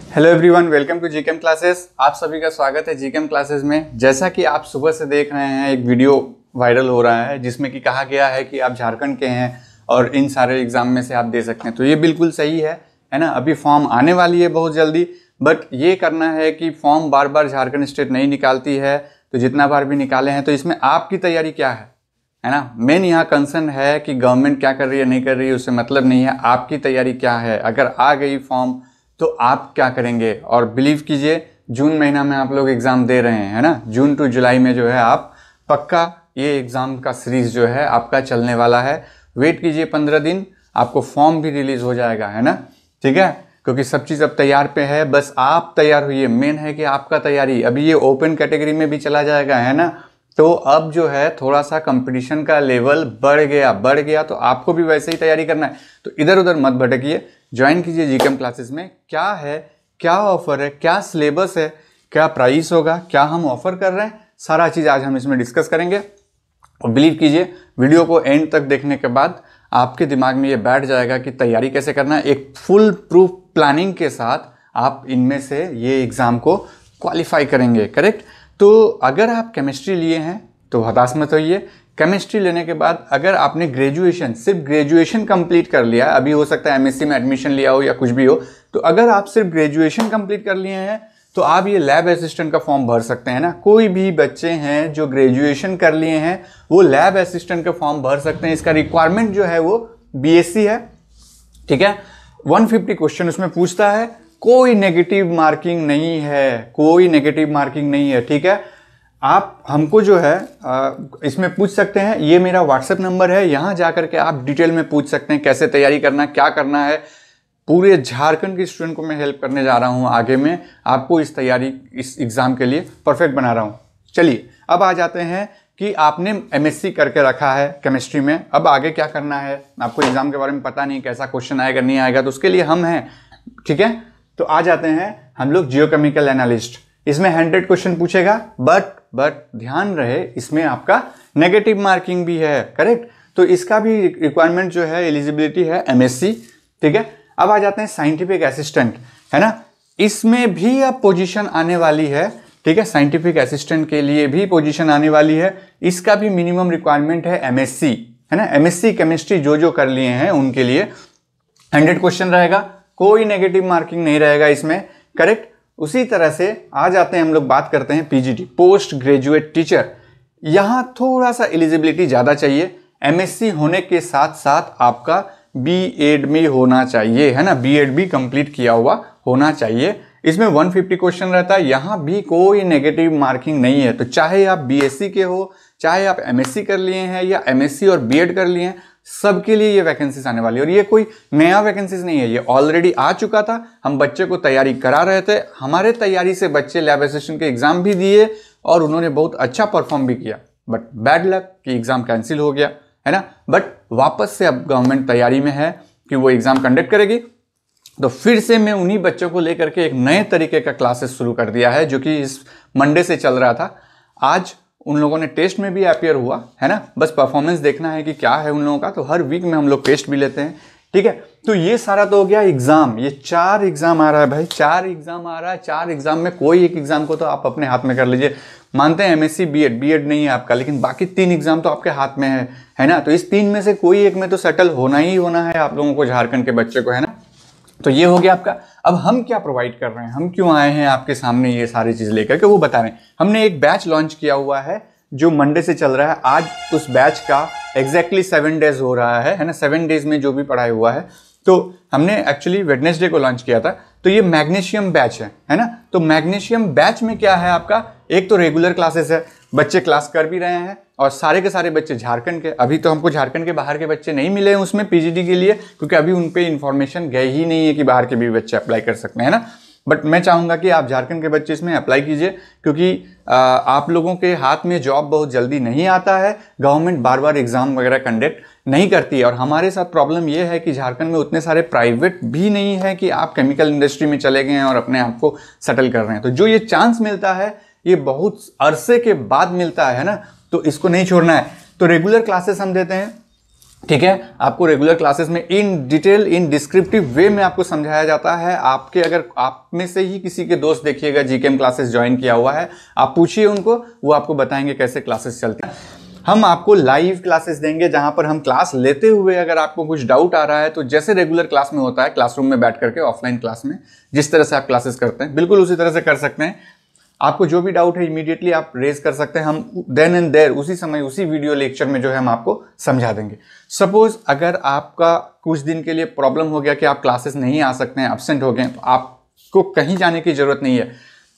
Hello everyone, welcome to GKM classes. आप सभी का स्वागत है जीकेएम क्लासेस में। जैसा कि आप सुबह से देख रहे हैं, एक वीडियो वायरल हो रहा है जिसमें कि कहा गया है कि आप झारखंड के हैं और इन सारे एग्जाम में से आप दे सकते हैं। तो ये बिल्कुल सही है ना। अभी फॉर्म आने वाली है बहुत जल्दी, बट ये करना है कि फॉर्म बार बार झारखंड स्टेट नहीं निकालती है, तो जितना बार भी निकाले हैं तो इसमें आपकी तैयारी क्या है ना। मेन यहाँ कंसर्न है कि गवर्नमेंट क्या कर रही है नहीं कर रही है, उससे मतलब नहीं है, आपकी तैयारी क्या है। अगर आ गई फॉर्म तो आप क्या करेंगे। और बिलीव कीजिए, जून महीना में आप लोग एग्ज़ाम दे रहे हैं, है ना। जून टू जुलाई में जो है आप पक्का ये एग्ज़ाम का सीरीज़ जो है आपका चलने वाला है। वेट कीजिए 15 दिन, आपको फॉर्म भी रिलीज़ हो जाएगा, है ना। ठीक है, क्योंकि सब चीज़ अब तैयार पे है, बस आप तैयार हुई। मेन है कि आपका तैयारी। अभी ये ओपन कैटेगरी में भी चला जाएगा, है ना। तो अब जो है थोड़ा सा कंपटीशन का लेवल बढ़ गया, तो आपको भी वैसे ही तैयारी करना है। तो इधर उधर मत भटकिए, ज्वाइन कीजिए जीकेएम क्लासेस में। क्या है, क्या ऑफर है, क्या सिलेबस है, क्या प्राइस होगा, क्या हम ऑफर कर रहे हैं, सारा चीज़ आज हम इसमें डिस्कस करेंगे। और बिलीव कीजिए, वीडियो को एंड तक देखने के बाद आपके दिमाग में ये बैठ जाएगा कि तैयारी कैसे करना है। एक फुल प्रूफ प्लानिंग के साथ आप इनमें से ये एग्ज़ाम को क्वालिफाई करेंगे, करेक्ट। तो अगर आप केमिस्ट्री लिए हैं तो हताश मत होइए। केमिस्ट्री लेने के बाद अगर आपने ग्रेजुएशन, सिर्फ ग्रेजुएशन कंप्लीट कर लिया, अभी हो सकता है एमएससी में एडमिशन लिया हो या कुछ भी हो, तो अगर आप सिर्फ ग्रेजुएशन कंप्लीट कर लिए हैं तो आप ये लैब असिस्टेंट का फॉर्म भर सकते हैं ना। कोई भी बच्चे हैं जो ग्रेजुएशन कर लिए हैं वो लैब असिस्टेंट का फॉर्म भर सकते हैं। इसका रिक्वायरमेंट जो है वो बीएससी है, ठीक है। 150 क्वेश्चन उसमें पूछता है, कोई नेगेटिव मार्किंग नहीं है, कोई नेगेटिव मार्किंग नहीं है, ठीक है। आप हमको जो है इसमें पूछ सकते हैं। ये मेरा व्हाट्सएप नंबर है, यहाँ जाकर के आप डिटेल में पूछ सकते हैं कैसे तैयारी करना है, क्या करना है। पूरे झारखंड के स्टूडेंट को मैं हेल्प करने जा रहा हूँ आगे में, आपको इस तैयारी, इस एग्ज़ाम के लिए परफेक्ट बना रहा हूँ। चलिए अब आ जाते हैं कि आपने एमएससी करके रखा है केमिस्ट्री में, अब आगे क्या करना है। आपको एग्ज़ाम के बारे में पता नहीं, कैसा क्वेश्चन आएगा नहीं आएगा, तो उसके लिए हम हैं, ठीक है। तो आ जाते हैं हम लोग जियोकेमिकल एनालिस्ट। इसमें 100 क्वेश्चन पूछेगा, बट ध्यान रहे इसमें आपका नेगेटिव मार्किंग भी है, करेक्ट। तो इसका भी रिक्वायरमेंट जो है, एलिजिबिलिटी है एमएससी, ठीक है। अब आ जाते हैं साइंटिफिक असिस्टेंट, है ना। इसमें भी अब पोजीशन आने वाली है, ठीक है। साइंटिफिक असिस्टेंट के लिए भी पोजीशन आने वाली है। इसका भी मिनिमम रिक्वायरमेंट है एमएससी, है ना। एमएससी केमिस्ट्री जो कर लिए हैं उनके लिए 100 क्वेश्चन रहेगा, कोई नेगेटिव मार्किंग नहीं रहेगा इसमें, करेक्ट। उसी तरह से आ जाते हैं हम लोग, बात करते हैं पीजीटी, पोस्ट ग्रेजुएट टीचर। यहां थोड़ा सा एलिजिबिलिटी ज़्यादा चाहिए। एमएससी होने के साथ साथ आपका बीएड भी होना चाहिए, है ना। बीएड भी कंप्लीट किया हुआ होना चाहिए। इसमें 150 क्वेश्चन रहता है, यहां भी कोई नेगेटिव मार्किंग नहीं है। तो चाहे आप बीएससी के हो, चाहे आप एमएससी कर लिए हैं या एमएससी और बीएड कर लिए हैं, सबके लिए ये वैकेंसीज आने वाली है। और ये कोई नया वैकेंसीज नहीं है, ये ऑलरेडी आ चुका था। हम बच्चे को तैयारी करा रहे थे, हमारे तैयारी से बच्चे लैब असिस्टेंट के एग्जाम भी दिए और उन्होंने बहुत अच्छा परफॉर्म भी किया। बट बैड लक कि एग्जाम कैंसिल हो गया, है ना। बट वापस से अब गवर्नमेंट तैयारी में है कि वो एग्जाम कंडक्ट करेगी। तो फिर से मैं उन्हीं बच्चों को लेकर के एक नए तरीके का क्लासेस शुरू कर दिया है, जो कि इस मंडे से चल रहा था। आज उन लोगों ने टेस्ट में भी अपियर हुआ, है ना। बस परफॉर्मेंस देखना है कि क्या है उन लोगों का। तो हर वीक में हम लोग टेस्ट भी लेते हैं, ठीक है। तो ये सारा तो हो गया एग्जाम। ये 4 एग्जाम आ रहा है भाई, 4 एग्जाम आ रहा है। 4 एग्जाम में कोई एक एग्जाम को तो आप अपने हाथ में कर लीजिए। मानते हैं एमएससी बीएड नहीं है आपका, लेकिन बाकी 3 एग्जाम तो आपके हाथ में है ना। तो इस 3 में से कोई एक में तो सेटल होना ही होना है आप लोगों को, झारखंड के बच्चे को, है ना। तो ये हो गया आपका। अब हम क्या प्रोवाइड कर रहे हैं, हम क्यों आए हैं आपके सामने ये सारी चीज लेकर के, वो बता रहे हैं। हमने एक बैच लॉन्च किया हुआ है जो मंडे से चल रहा है। आज उस बैच का एग्जैक्टली 7 डेज हो रहा है ना। 7 डेज में जो भी पढ़ाई हुआ है, तो हमने एक्चुअली वेडनेसडे को लॉन्च किया था। तो ये मैग्नीशियम बैच है ना। तो मैग्नीशियम बैच में क्या है आपका, एक तो रेगुलर क्लासेस है, बच्चे क्लास कर भी रहे हैं और सारे के सारे बच्चे झारखंड के। अभी तो हमको झारखंड के बाहर के बच्चे नहीं मिले हैं उसमें पीजीटी के लिए, क्योंकि अभी उन पे इन्फॉर्मेशन गई ही नहीं है कि बाहर के भी बच्चे अप्लाई कर सकते हैं ना। बट मैं चाहूँगा कि आप झारखंड के बच्चे इसमें अप्लाई कीजिए, क्योंकि आप लोगों के हाथ में जॉब बहुत जल्दी नहीं आता है। गवर्नमेंट बार बार एग्जाम वगैरह कंडक्ट नहीं करती है। और हमारे साथ प्रॉब्लम यह है कि झारखंड में उतने सारे प्राइवेट भी नहीं है कि आप केमिकल इंडस्ट्री में चले गए हैं और अपने आप को सेटल कर रहे हैं। तो जो ये चांस मिलता है, ये बहुत अरसे के बाद मिलता है ना, तो इसको नहीं छोड़ना है। तो रेगुलर क्लासेस हम देते हैं, ठीक है, आपको रेगुलर क्लासेस में इन डिटेल इन डिस्क्रिप्टिव वे में आपको समझाया जाता है। आपके अगर आप में से ही किसी के दोस्त देखिएगा जीकेएम क्लासेस ज्वाइन किया हुआ है, आप पूछिए उनको, वो आपको बताएंगे कैसे क्लासेस चलती हैं। हम आपको लाइव क्लासेस देंगे जहां पर हम क्लास लेते हुए अगर आपको कुछ डाउट आ रहा है तो जैसे रेगुलर क्लास में होता है क्लासरूम में बैठ करके ऑफलाइन क्लास में जिस तरह से आप क्लासेस करते हैं बिल्कुल उसी तरह से कर सकते हैं। आपको जो भी डाउट है इमीडिएटली आप रेज कर सकते हैं, हम देन एंड देयर उसी समय उसी वीडियो लेक्चर में जो है हम आपको समझा देंगे। सपोज अगर आपका कुछ दिन के लिए प्रॉब्लम हो गया कि आप क्लासेस नहीं आ सकते हैं, एब्सेंट हो गए, तो आपको कहीं जाने की जरूरत नहीं है।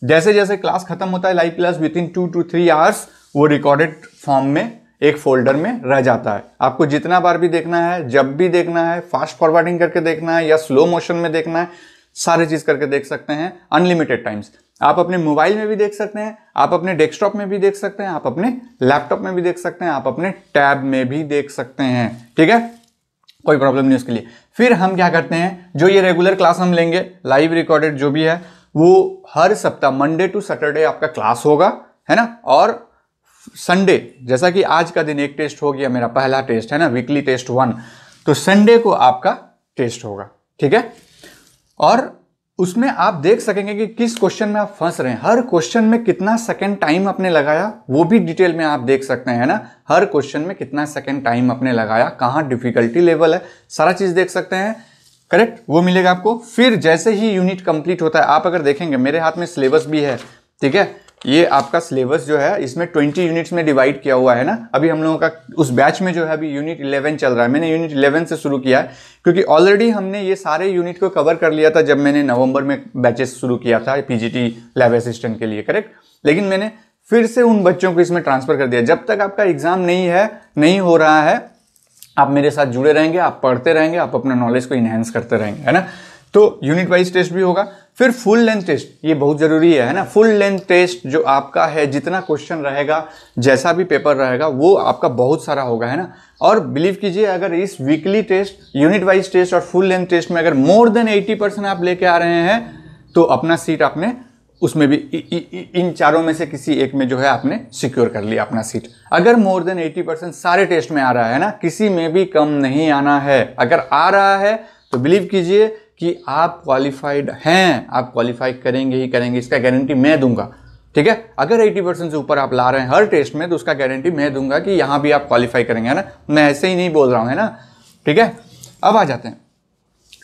जैसे जैसे क्लास खत्म होता है live class with in 2 to 3 hours वो रिकॉर्डेड फॉर्म में एक फोल्डर में रह जाता है। आपको जितना बार भी देखना है, जब भी देखना है, फास्ट फॉरवर्डिंग करके देखना है या स्लो मोशन में देखना है, सारी चीज करके देख सकते हैं अनलिमिटेड टाइम्स। आप अपने मोबाइल में भी देख सकते हैं, आप अपने डेस्कटॉप में भी देख सकते हैं, आप अपने लैपटॉप में भी देख सकते हैं, आप अपने टैब में भी देख सकते हैं। ठीक है, कोई प्रॉब्लम नहीं उसके लिए। फिर हम क्या करते हैं, जो ये रेगुलर क्लास हम लेंगे लाइव रिकॉर्डेड जो भी है वो हर सप्ताह मंडे टू सैटरडे आपका क्लास होगा, है ना। और संडे जैसा कि आज का दिन एक टेस्ट हो गया, मेरा पहला टेस्ट है ना, वीकली टेस्ट 1, तो संडे को आपका टेस्ट होगा। ठीक है, और उसमें आप देख सकेंगे कि किस क्वेश्चन में आप फंस रहे हैं, हर क्वेश्चन में कितना सेकंड टाइम आपने लगाया वो भी डिटेल में आप देख सकते हैं ना। हर क्वेश्चन में कितना सेकंड टाइम आपने लगाया, कहां डिफिकल्टी लेवल है, सारा चीज देख सकते हैं। करेक्ट, वो मिलेगा आपको। फिर जैसे ही यूनिट कंप्लीट होता है, आप अगर देखेंगे मेरे हाथ में सिलेबस भी है। ठीक है, ये आपका सिलेबस जो है इसमें 20 यूनिट्स में डिवाइड किया हुआ है ना। अभी हम लोगों का उस बैच में जो है अभी यूनिट 11 चल रहा है। मैंने यूनिट 11 से शुरू किया है क्योंकि ऑलरेडी हमने ये सारे यूनिट को कवर कर लिया था जब मैंने नवंबर में बैचेस शुरू किया था पीजीटी लैब असिस्टेंट के लिए। करेक्ट, लेकिन मैंने फिर से उन बच्चों को इसमें ट्रांसफर कर दिया। जब तक आपका एग्जाम नहीं हो रहा है, आप मेरे साथ जुड़े रहेंगे, आप पढ़ते रहेंगे, आप अपना नॉलेज को इनहेंस करते रहेंगे, है ना। तो यूनिट वाइज टेस्ट भी होगा। फिर फुल लेंथ टेस्ट, ये बहुत जरूरी है ना। फुल लेंथ टेस्ट जो आपका है, जितना क्वेश्चन रहेगा, जैसा भी पेपर रहेगा, वो आपका बहुत सारा होगा, है ना। और बिलीव कीजिए अगर इस weekly test, unit wise test और फुल लेंथ टेस्ट में अगर मोर देन 80% आप लेके आ रहे हैं तो अपना सीट आपने उसमें भी इन चारों में से किसी एक में जो है आपने सिक्योर कर लिया अपना सीट। अगर मोर देन 80% सारे टेस्ट में आ रहा है ना, किसी में भी कम नहीं आना है। अगर आ रहा है तो बिलीव कीजिए कि आप क्वालिफाइड हैं, आप क्वालिफाई करेंगे ही करेंगे, इसका गारंटी मैं दूंगा। ठीक है, अगर 80% से ऊपर आप ला रहे हैं हर टेस्ट में तो उसका गारंटी मैं दूंगा कि यहां भी आप क्वालिफाई करेंगे, है ना। मैं ऐसे ही नहीं बोल रहा हूं, है ना। ठीक है, अब आ जाते हैं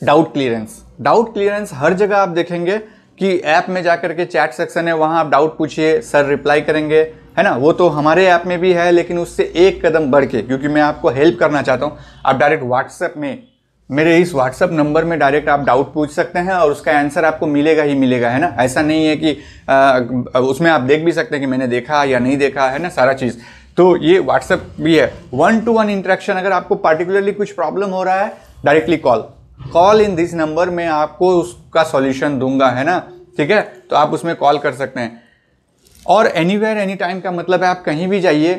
डाउट क्लियरेंस। डाउट क्लियरेंस हर जगह आप देखेंगे कि ऐप में जाकर के चैट सेक्शन है, वहां आप डाउट पूछिए, सर रिप्लाई करेंगे, है ना। वो तो हमारे ऐप में भी है, लेकिन उससे एक कदम बढ़ के, क्योंकि मैं आपको हेल्प करना चाहता हूं, आप डायरेक्ट व्हाट्सएप में मेरे इस व्हाट्सएप नंबर में डायरेक्ट आप डाउट पूछ सकते हैं और उसका आंसर आपको मिलेगा ही मिलेगा, है ना। ऐसा नहीं है कि उसमें आप देख भी सकते हैं कि मैंने देखा या नहीं देखा, है ना, सारा चीज़। तो ये व्हाट्सएप भी है। 1-to-1 इंटरेक्शन, अगर आपको पार्टिकुलरली कुछ प्रॉब्लम हो रहा है, directly call in this number में आपको उसका सॉल्यूशन दूंगा, है ना। ठीक है, तो आप उसमें कॉल कर सकते हैं। और एनीवेयर एनी टाइम का मतलब है आप कहीं भी जाइए,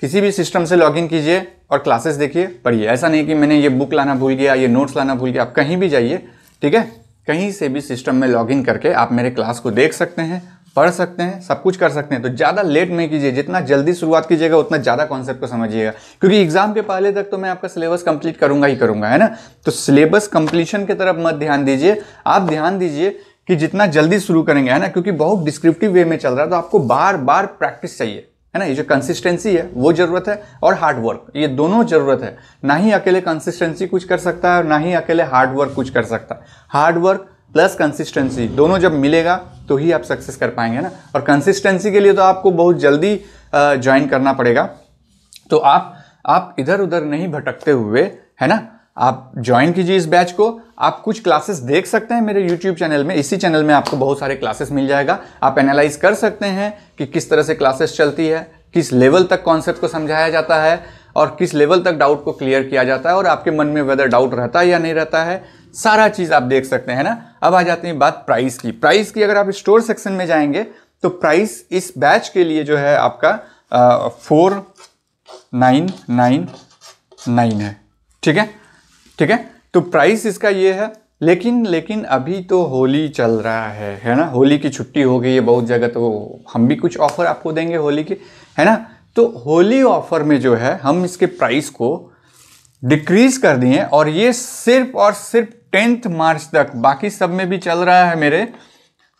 किसी भी सिस्टम से लॉगिन कीजिए और क्लासेस देखिए, पढ़िए। ऐसा नहीं कि मैंने ये बुक लाना भूल गया, ये नोट्स लाना भूल गया, आप कहीं भी जाइए। ठीक है, कहीं से भी सिस्टम में लॉगिन करके आप मेरे क्लास को देख सकते हैं, पढ़ सकते हैं, सब कुछ कर सकते हैं। तो ज़्यादा लेट नहीं कीजिए, जितना जल्दी शुरुआत कीजिएगा उतना ज़्यादा कॉन्सेप्ट को समझिएगा, क्योंकि एग्जाम के पहले तक तो मैं आपका सिलेबस कंप्लीट करूंगा ही करूंगा, है ना। तो सिलेबस कंप्लीशन की तरफ मत ध्यान दीजिए, आप ध्यान दीजिए कि जितना जल्दी शुरू करेंगे, है ना, क्योंकि बहुत डिस्क्रिप्टिव वे में चल रहा है तो आपको बार बार प्रैक्टिस चाहिए, है ना। ये जो कंसिस्टेंसी है वो जरूरत है, और हार्ड वर्क, ये दोनों जरूरत है। ना ही अकेले कंसिस्टेंसी कुछ कर सकता है और ना ही अकेले हार्ड वर्क कुछ कर सकता है। हार्ड वर्क प्लस कंसिस्टेंसी दोनों जब मिलेगा तो ही आप सक्सेस कर पाएंगे ना। और कंसिस्टेंसी के लिए तो आपको बहुत जल्दी ज्वाइन करना पड़ेगा। तो आप इधर उधर नहीं भटकते हुए, है ना, आप ज्वाइन कीजिए इस बैच को। आप कुछ क्लासेस देख सकते हैं मेरे YouTube चैनल में, इसी चैनल में आपको बहुत सारे क्लासेस मिल जाएगा। आप एनालाइज कर सकते हैं कि किस तरह से क्लासेस चलती है, किस लेवल तक कॉन्सेप्ट को समझाया जाता है और किस लेवल तक डाउट को क्लियर किया जाता है, और आपके मन में वेदर डाउट रहता है या नहीं रहता है, सारा चीज आप देख सकते हैं ना। अब आ जाती है बात प्राइस की। प्राइस की अगर आप स्टोर सेक्शन में जाएंगे तो प्राइस इस बैच के लिए जो है आपका 4999 है। ठीक है, ठीक है, तो प्राइस इसका ये है। लेकिन अभी तो होली चल रहा है ना, होली की छुट्टी हो गई है बहुत जगह, तो हम भी कुछ ऑफर आपको देंगे होली की, है ना। तो होली ऑफर में जो है हम इसके प्राइस को डिक्रीज कर दिए और ये सिर्फ और सिर्फ 10th मार्च तक, बाकी सब में भी चल रहा है मेरे,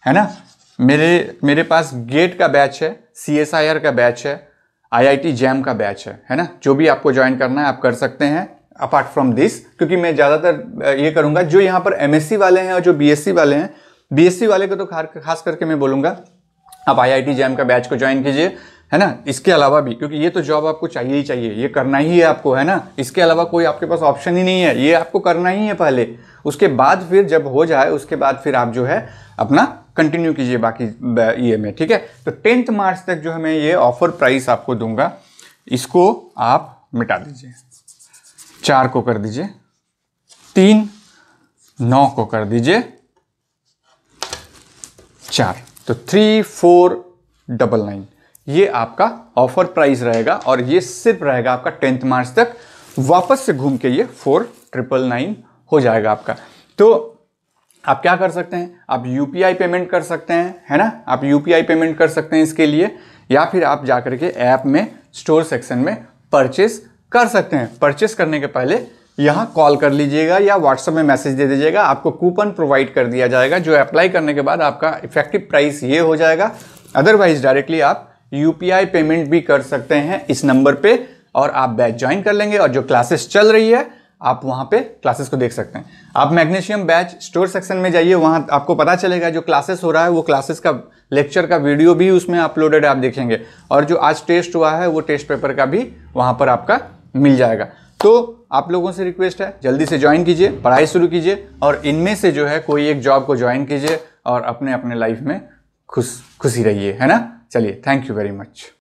है ना। मेरे पास गेट का बैच है, CSIR का बैच है, IIT जैम का बैच है ना। जो भी आपको ज्वाइन करना है आप कर सकते हैं अपार्ट फ्रॉम दिस, क्योंकि मैं ज़्यादातर ये करूँगा जो यहाँ पर MSc वाले हैं और जो BSc वाले हैं, BSc वाले को तो खास करके मैं बोलूँगा आप IIT जैम का बैच को ज्वाइन कीजिए, है ना। इसके अलावा भी, क्योंकि ये तो जॉब आपको चाहिए ही चाहिए, ये करना ही है आपको, है ना। इसके अलावा कोई आपके पास ऑप्शन ही नहीं है, ये आपको करना ही है पहले। उसके बाद फिर जब हो जाए उसके बाद फिर आप जो है अपना कंटिन्यू कीजिए बाकी ये में, ठीक है। तो 10th मार्च तक जो है मैं ये ऑफर प्राइस आपको दूंगा, इसको आप मिटा दीजिए, 4 को कर दीजिए 3, 9 को कर दीजिए 4, तो 3499 ये आपका ऑफर प्राइस रहेगा। और ये सिर्फ रहेगा आपका 10th मार्च तक, वापस से घूम के ये 4999 हो जाएगा आपका। तो आप क्या कर सकते हैं, आप UPI पेमेंट कर सकते हैं, है ना। आप UPI पेमेंट कर सकते हैं इसके लिए, या फिर आप जाकर के ऐप में स्टोर सेक्शन में परचेस कर सकते हैं। परचेस करने के पहले यहाँ कॉल कर लीजिएगा या व्हाट्सएप में मैसेज दे दीजिएगा, आपको कूपन प्रोवाइड कर दिया जाएगा जो अप्लाई करने के बाद आपका इफेक्टिव प्राइस ये हो जाएगा। अदरवाइज डायरेक्टली आप UPI पेमेंट भी कर सकते हैं इस नंबर पे, और आप बैच ज्वाइन कर लेंगे और जो क्लासेस चल रही है आप वहां पे क्लासेस को देख सकते हैं। आप मैग्नीशियम बैच स्टोर सेक्शन में जाइए, वहां आपको पता चलेगा जो क्लासेस हो रहा है वो क्लासेस का लेक्चर का वीडियो भी उसमें अपलोडेड आप देखेंगे, और जो आज टेस्ट हुआ है वो टेस्ट पेपर का भी वहां पर आपका मिल जाएगा। तो आप लोगों से रिक्वेस्ट है जल्दी से ज्वाइन कीजिए, पढ़ाई शुरू कीजिए, और इनमें से जो है कोई एक जॉब को ज्वाइन कीजिए और अपने अपने लाइफ में खुशी रहिए, है ना। चलिए, थैंक यू वेरी मच।